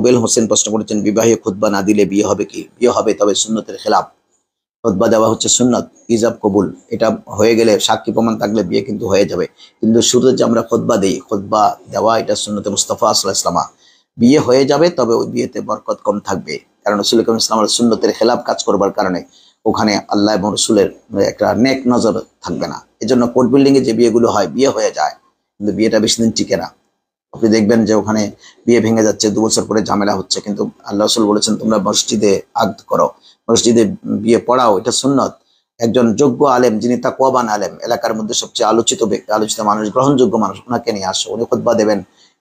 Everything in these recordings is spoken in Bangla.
রুবেল হোসেন প্রশ্ন করেছেন, বিবাহে খুতবা না দিলে বিয়ে হবে কি? বিয়ে হবে, তবে সুন্নতের খেলাফ। খুতবা দেওয়া হচ্ছে সুন্নত, ইজাব কবুল, এটা হয়ে গেলে সাক্ষী প্রমাণ থাকলে বিয়ে কিন্তু হয়ে যাবে। কিন্তু শুরুতে যে আমরা খুতবা দিই, খুতবা দেওয়া এটা সুন্নতে মুস্তাফা সাল্লাল্লাহু আলাইহি ওয়াসাল্লাম। বিয়ে হয়ে যাবে, তবে ওই বিয়েতে বরকত কম থাকবে, কারণ রাসূল করিম সাল্লাল্লাহু আলাইহি ওয়াসাল্লামের সুন্নতের খেলাফ কাজ করবার কারণে ওখানে আল্লাহ এবং রসুলের একটা নেক নজর থাকবে না। এজন্য কোর্ট বিল্ডিং এ যে বিয়েগুলো হয়, বিয়ে হয়ে যায় কিন্তু বিয়েটা বেশি দিন টিকে না। আপনি দেখবেন যে ওখানে বিয়ে ভেঙে যাচ্ছে, 2 বছর পরে ঝামেলা হচ্ছে, কিন্তু আল্লাহ রাসূল বলেছেন তোমরা মসজিদে আকদ করো, মসজিদে বিয়ে পড়াও, এটা সুন্নত। একজন যোগ্য আলেম, যিনি তাকওয়াবান আলেম, এলাকার মধ্যে সবচেয়ে আলোচিত ব্যক্তি, আলোচিত মানুষ, গ্রহণযোগ্য মানুষ, ওনাকে নিয়ে আসো, উনি খুতবা দেবেন,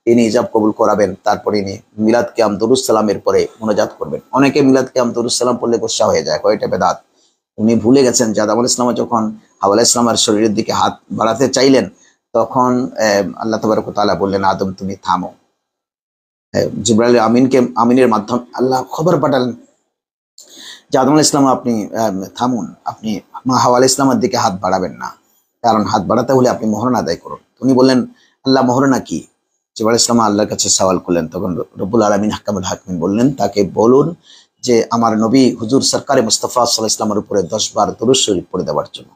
ইনি ইজাব কবুল করাবেন, তারপরে ইনি মিলাদ কিয়াম দরুদ সালামের পরে মুনাজাত করবেন। অনেকে মিলাদ কিয়াম দরুদ সালাম পড়লে গোসা হয়ে যায়, কয়টা বেদাত। উনি ভুলে গেছেন যে আদম আলাইহিস সালাম যখন হাওয়া আলাইহিস সালামের শরীরের দিকে হাত বাড়াতে চাইলেন, তখন আল্লাহ তাবারক ওয়া তাআলা বললেন, আদম তুমি থামো। জিবরাইল আমিনের মাধ্যমে আল্লাহ খবর পাঠালেন যে আদম আলাইহিস সালাম আপনি থামুন, আপনি মা হাওয়া আলাইহিস সালামের দিকে হাত বাড়াবেন না, কারণ হাত বাড়াতে হলে আপনি মোহরনা আদায় করুন। উনি বললেন, আল্লাহ মোহরনা কি? জিবরাইল আলাইহিস সালাম আল্লাহর কাছে সওয়াল করলেন, তখন রব্বুল আলামিন হাকামুল হাকিম বললেন, তাকে বলুন যে আমার নবী হুজুর সরকারে মুস্তাফা সাল্লাল্লাহু আলাইহি ওয়াসাল্লামের উপরে 10 বার দরুদ শরীফ পড়ে দেওয়ার জন্য।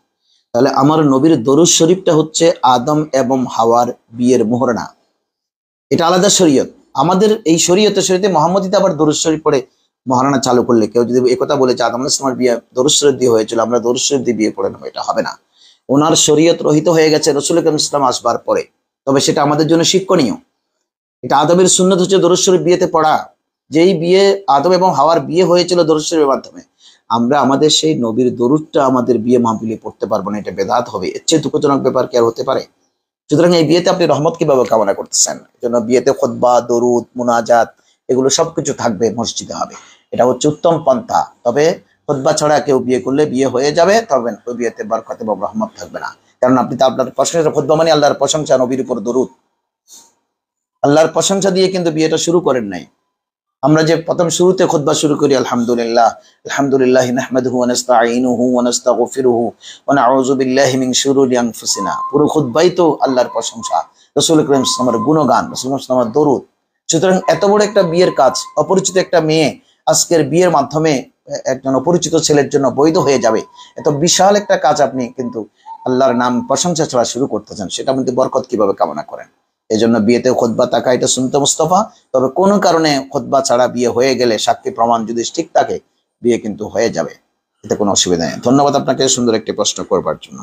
তাহলে আমার নবীর দরুদ শরীফটা হচ্ছে আদম এবং হাওয়ার বিয়ের মোহরনা, এটা আলাদা শরীয়ত। আমাদের এই শরীয়তে মুহাম্মদীতে আবার দরুদ শরীফ পড়ে মহারানা চালু করলে, কেউ যদি একথা বলে যে আদম আলাইহিস সালামের বিয়ে দরুদ শরীফ দিয়ে হয়েছিল, আমরা দরুদ শরীফ দিয়ে বিয়ে পড়ে নেবো, এটা হবে না। ওনার শরীয়ত রহিত হয়ে গেছে রাসূল করিম সাল্লাল্লাহু আলাইহি ওয়াসাল্লাম আসবার পরে, তবে সেটা আমাদের জন্য শিক্ষণীয়। এটা আদমের সুন্নত হচ্ছে দরুদ শরীফ বিয়েতে পড়া। যেই বিয়ে আদম এবং হাওয়ার বিয়ে হয়েছিল দরুদ শরীফের মাধ্যমে, আমরা আমাদের সেই নবীর দরুদটা আমাদের বিয়ে মাহফিলে পড়তে পারবো না, এটা বেদাত হবে। এর চেয়ে দুঃখজনক ব্যাপার কি আর হতে পারে? সুতরাং এই বিয়েতে আপনি রহমত কিভাবে কামনা করতেছেন? এজন্য বিয়েতে খুতবা, দরুদ, মুনাজাত এগুলো সবকিছু থাকবে, মসজিদে হবে, এটা হচ্ছে উত্তম পন্থা। তবে খুতবা ছাড়া কেউ বিয়ে করলে বিয়ে হয়ে যাবে, তবে ওই বিয়েতে বরকত এবং রহমত থাকবে না। কারণ আপনি তো আপনার প্রশংসা, খুতবা মানে আল্লাহর প্রশংসা, নবীর উপর দরুদ, আল্লাহর প্রশংসা দিয়ে কিন্তু বিয়েটা শুরু করেন নাই। আমরা যে প্রথম শুরুতে খুতবা শুরু করি, আলহামদুলিল্লাহ আলহামদুলিল্লাহি নাহমাদুহু ওয়া নাস্তাঈনুহু ওয়া নাস্তাগফিরুহু ওয়া নাউযু বিল্লাহি মিন শুরুরি আনফুসিনা, পুরো খুতবাই তো আল্লাহর প্রশংসা, রাসূল করিম সাল্লাল্লাহু আলাইহি ওয়াসাল্লামের গুণগান, রাসূল সাল্লাল্লাহু আলাইহি ওয়াসাল্লামের দরুদ। সুতরাং এত বড় একটা বিয়ের কাজ, অপরিচিত একটা মেয়ে আজকের বিয়ের মাধ্যমে একজন অপরিচিত ছেলের জন্য বৈধ হয়ে যাবে, এত বিশাল একটা কাজ আপনি কিন্তু আল্লাহর নাম প্রশংসা ছাড়া শুরু করতেছেন, সেটা মধ্যে বরকত কিভাবে কামনা করেন? এজন্য বিয়েতে খুতবা থাকা এটা সুন্নাত মুস্তাফা। তবে কোনো কারণে খুতবা ছাড়া বিয়ে হয়ে গেলে সাক্ষী প্রমাণ যদি ঠিক থাকে, বিয়ে কিন্তু হয়ে যাবে, এতে কোনো অসুবিধা নেই। ধন্যবাদ আপনাকে সুন্দর একটি প্রশ্ন করবার জন্য।